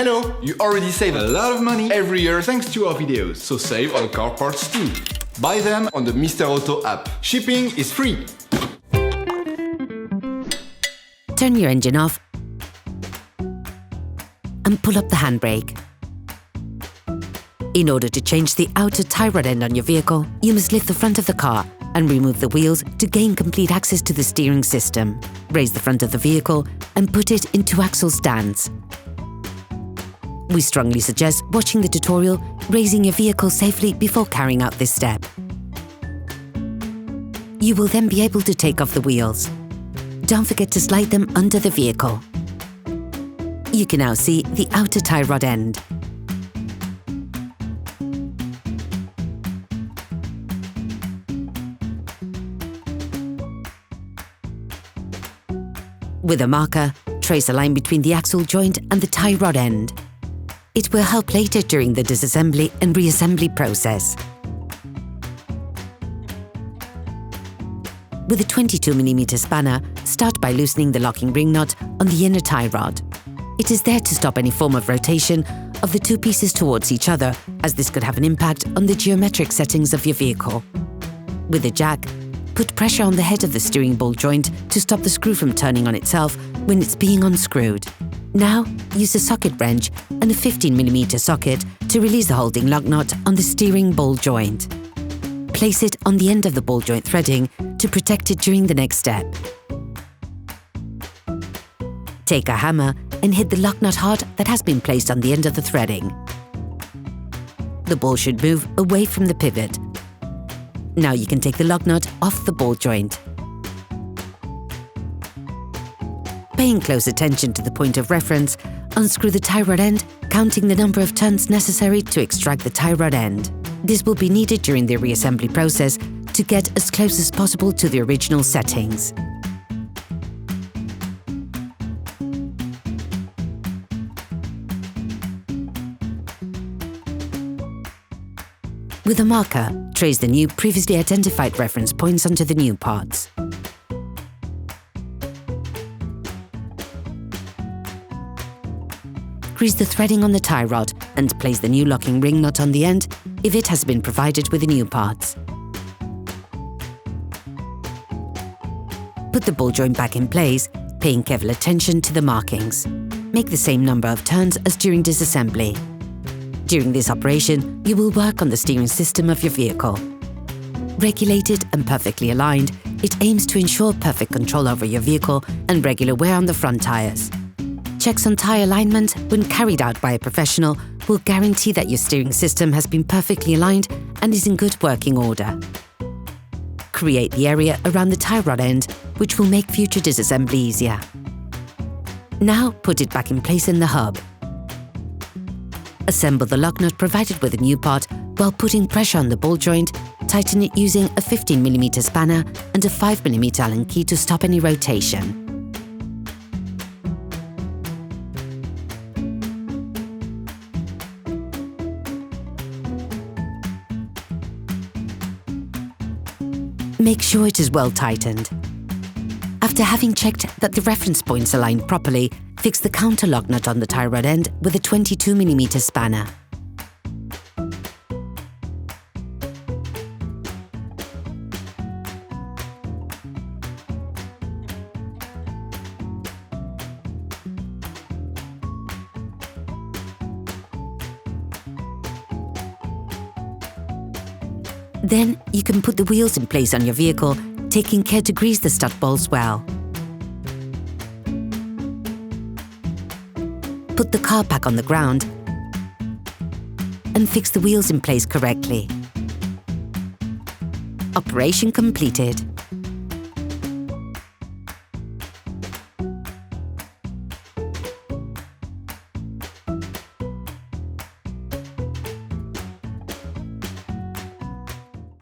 Hello! You already save a lot of money every year thanks to our videos, so save on car parts too. Buy them on the Mr. Auto app. Shipping is free. Turn your engine off and pull up the handbrake. In order to change the outer tie rod end on your vehicle, you must lift the front of the car and remove the wheels to gain complete access to the steering system. Raise the front of the vehicle and put it in two-axle stands. We strongly suggest watching the tutorial, raising your vehicle safely before carrying out this step. You will then be able to take off the wheels. Don't forget to slide them under the vehicle. You can now see the outer tie rod end. With a marker, trace a line between the axle joint and the tie rod end. It will help later during the disassembly and reassembly process. With a 22mm spanner, start by loosening the locking ring nut on the inner tie rod. It is there to stop any form of rotation of the two pieces towards each other, as this could have an impact on the geometric settings of your vehicle. With a jack, put pressure on the head of the steering ball joint to stop the screw from turning on itself when it's being unscrewed. Now, use a socket wrench and a 15mm socket to release the holding lug nut on the steering ball joint. Place it on the end of the ball joint threading to protect it during the next step. Take a hammer and hit the lug nut hard that has been placed on the end of the threading. The ball should move away from the pivot. Now you can take the lug nut off the ball joint. Paying close attention to the point of reference, unscrew the tie rod end, counting the number of turns necessary to extract the tie rod end. This will be needed during the reassembly process to get as close as possible to the original settings. With a marker, trace the new previously identified reference points onto the new parts. Grease the threading on the tie rod and place the new locking ring nut on the end if it has been provided with the new parts. Put the ball joint back in place, paying careful attention to the markings. Make the same number of turns as during disassembly. During this operation, you will work on the steering system of your vehicle. Regulated and perfectly aligned, it aims to ensure perfect control over your vehicle and regular wear on the front tyres. Checks on tyre alignment, when carried out by a professional, will guarantee that your steering system has been perfectly aligned and is in good working order. Create the area around the tie rod end, which will make future disassembly easier. Now put it back in place in the hub. Assemble the lug nut provided with a new part while putting pressure on the ball joint. Tighten it using a 15mm spanner and a 5mm Allen key to stop any rotation. Make sure it is well tightened. After having checked that the reference points align properly, fix the counter lug nut on the tie rod end with a 22mm spanner. Then you can put the wheels in place on your vehicle, taking care to grease the stud balls well. Put the car back on the ground and fix the wheels in place correctly. Operation completed.